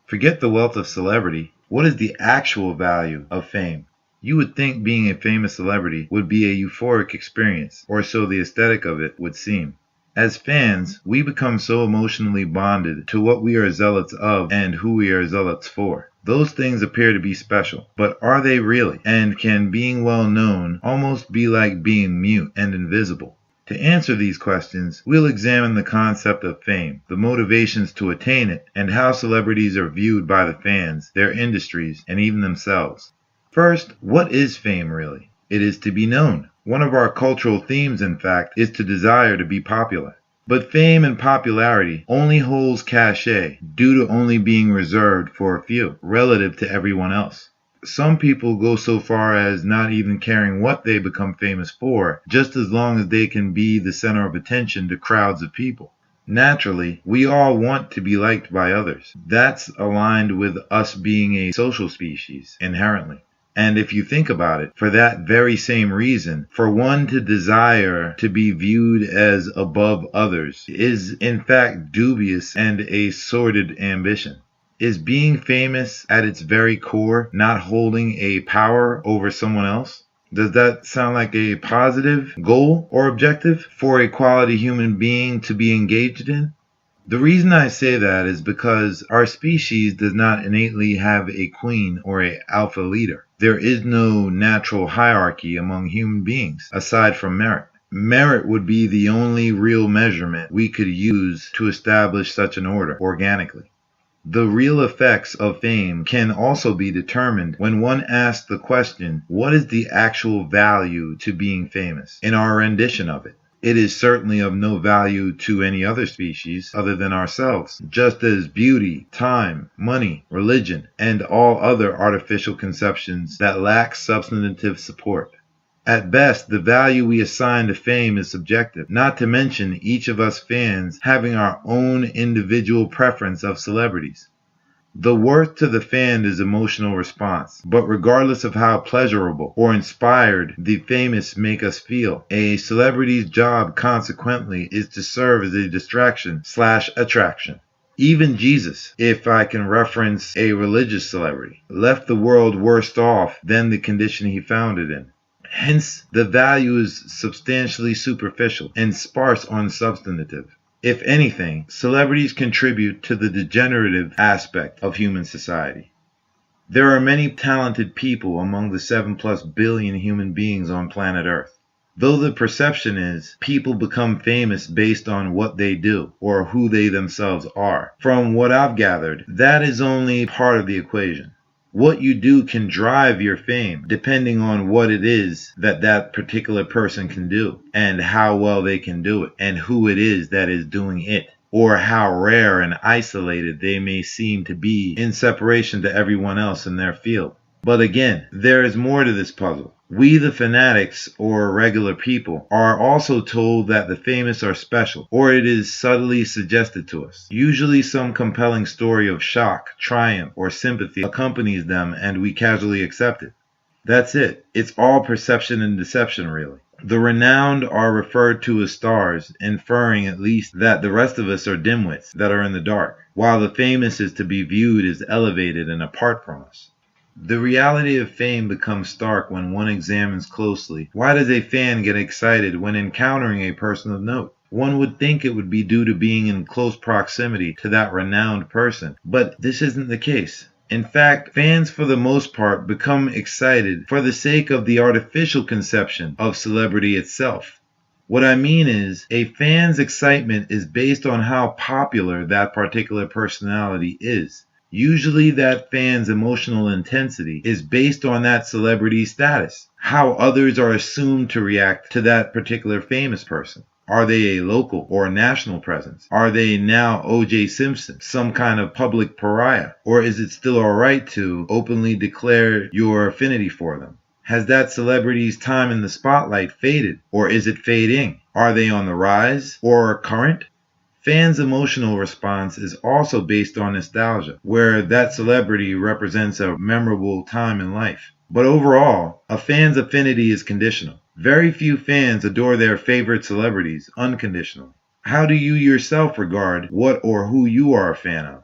Forget the wealth of celebrity. What is the actual value of fame? You would think being a famous celebrity would be a euphoric experience, or so the aesthetic of it would seem. As fans, we become so emotionally bonded to what we are zealots of and who we are zealots for. Those things appear to be special, but are they really? And can being well known almost be like being mute and invisible? To answer these questions, we'll examine the concept of fame, the motivations to attain it, and how celebrities are viewed by the fans, their industries, and even themselves. First, what is fame really? It is to be known. One of our cultural themes, in fact, is to desire to be popular. But fame and popularity only holds cachet due to only being reserved for a few, relative to everyone else. Some people go so far as not even caring what they become famous for, just as long as they can be the center of attention to crowds of people. Naturally, we all want to be liked by others. That's aligned with us being a social species, inherently. And if you think about it, for that very same reason, for one to desire to be viewed as above others is in fact dubious and a sordid ambition. Is being famous at its very core not holding a power over someone else? Does that sound like a positive goal or objective for a quality human being to be engaged in? The reason I say that is because our species does not innately have a queen or an alpha leader. There is no natural hierarchy among human beings aside from merit. Merit would be the only real measurement we could use to establish such an order organically. The real effects of fame can also be determined when one asks the question, what is the actual value to being famous, in our rendition of it? It is certainly of no value to any other species other than ourselves, just as beauty, time, money, religion, and all other artificial conceptions that lack substantive support. At best, the value we assign to fame is subjective, not to mention each of us fans having our own individual preference of celebrities. The worth to the fan is emotional response, but regardless of how pleasurable or inspired the famous make us feel, a celebrity's job consequently is to serve as a distraction/attraction. Even Jesus, if I can reference a religious celebrity, left the world worse off than the condition he found it in. Hence, the value is substantially superficial and sparse on substantive. If anything, celebrities contribute to the degenerative aspect of human society. There are many talented people among the 7+ billion human beings on planet Earth. Though the perception is people become famous based on what they do or who they themselves are. From what I've gathered, that is only part of the equation. What you do can drive your fame, depending on what it is that particular person can do, and how well they can do it, and who it is that is doing it, or how rare and isolated they may seem to be in separation to everyone else in their field. But again, there is more to this puzzle. We, the fanatics, or regular people, are also told that the famous are special, or it is subtly suggested to us. Usually some compelling story of shock, triumph, or sympathy accompanies them and we casually accept it. That's it. It's all perception and deception, really. The renowned are referred to as stars, inferring at least that the rest of us are dimwits that are in the dark, while the famous is to be viewed as elevated and apart from us. The reality of fame becomes stark when one examines closely. Why does a fan get excited when encountering a person of note? One would think it would be due to being in close proximity to that renowned person, but this isn't the case. In fact, fans for the most part become excited for the sake of the artificial conception of celebrity itself. What I mean is, a fan's excitement is based on how popular that particular personality is. Usually that fan's emotional intensity is based on that celebrity's status, how others are assumed to react to that particular famous person. Are they a local or national presence? Are they now O.J. Simpson, some kind of public pariah? Or is it still alright to openly declare your affinity for them? Has that celebrity's time in the spotlight faded, or is it fading? Are they on the rise or current? Fans' emotional response is also based on nostalgia, where that celebrity represents a memorable time in life. But overall, a fan's affinity is conditional. Very few fans adore their favorite celebrities unconditionally. How do you yourself regard what or who you are a fan of?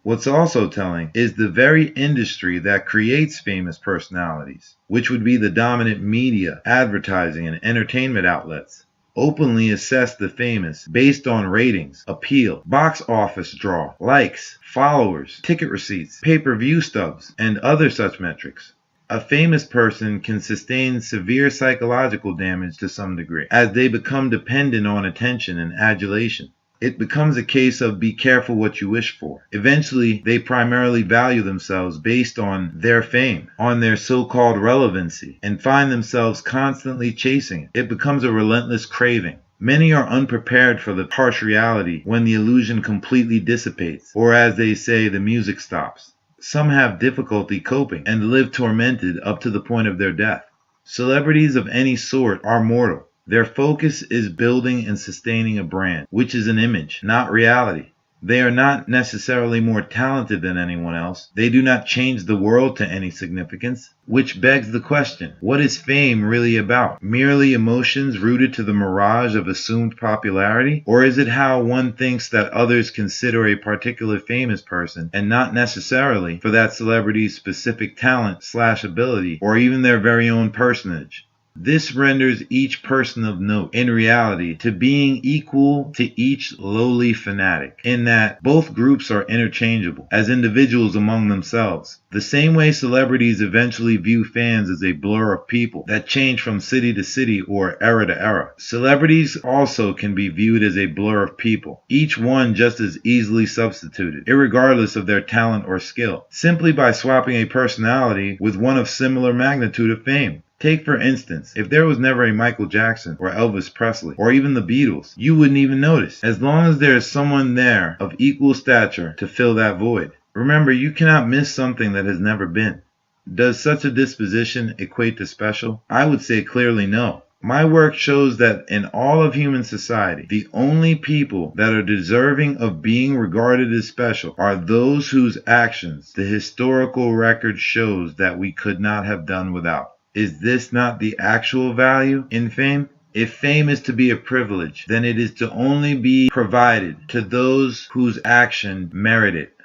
What's also telling is the very industry that creates famous personalities, which would be the dominant media, advertising, and entertainment outlets, openly assess the famous based on ratings, appeal, box office draw, likes, followers, ticket receipts, pay-per-view stubs, and other such metrics. A famous person can sustain severe psychological damage to some degree, as they become dependent on attention and adulation. It becomes a case of be careful what you wish for. Eventually, they primarily value themselves based on their fame, on their so-called relevancy, and find themselves constantly chasing it. It becomes a relentless craving. Many are unprepared for the harsh reality when the illusion completely dissipates, or as they say, the music stops. Some have difficulty coping and live tormented up to the point of their death. Celebrities of any sort are mortal. Their focus is building and sustaining a brand, which is an image, not reality. They are not necessarily more talented than anyone else. They do not change the world to any significance, which begs the question, what is fame really about? Merely emotions rooted to the mirage of assumed popularity? Or is it how one thinks that others consider a particular famous person and not necessarily for that celebrity's specific talent/ability or even their very own personage? This renders each person of note, in reality, to being equal to each lowly fanatic, in that both groups are interchangeable, as individuals among themselves. The same way celebrities eventually view fans as a blur of people that change from city to city or era to era. Celebrities also can be viewed as a blur of people, each one just as easily substituted, irregardless of their talent or skill, simply by swapping a personality with one of similar magnitude of fame. Take, for instance, if there was never a Michael Jackson or Elvis Presley or even the Beatles, you wouldn't even notice, as long as there is someone there of equal stature to fill that void. Remember, you cannot miss something that has never been. Does such a disposition equate to special? I would say clearly no. My work shows that in all of human society, the only people that are deserving of being regarded as special are those whose actions the historical record shows that we could not have done without. Is this not the actual value in fame? If fame is to be a privilege, then it is to only be provided to those whose action merit it.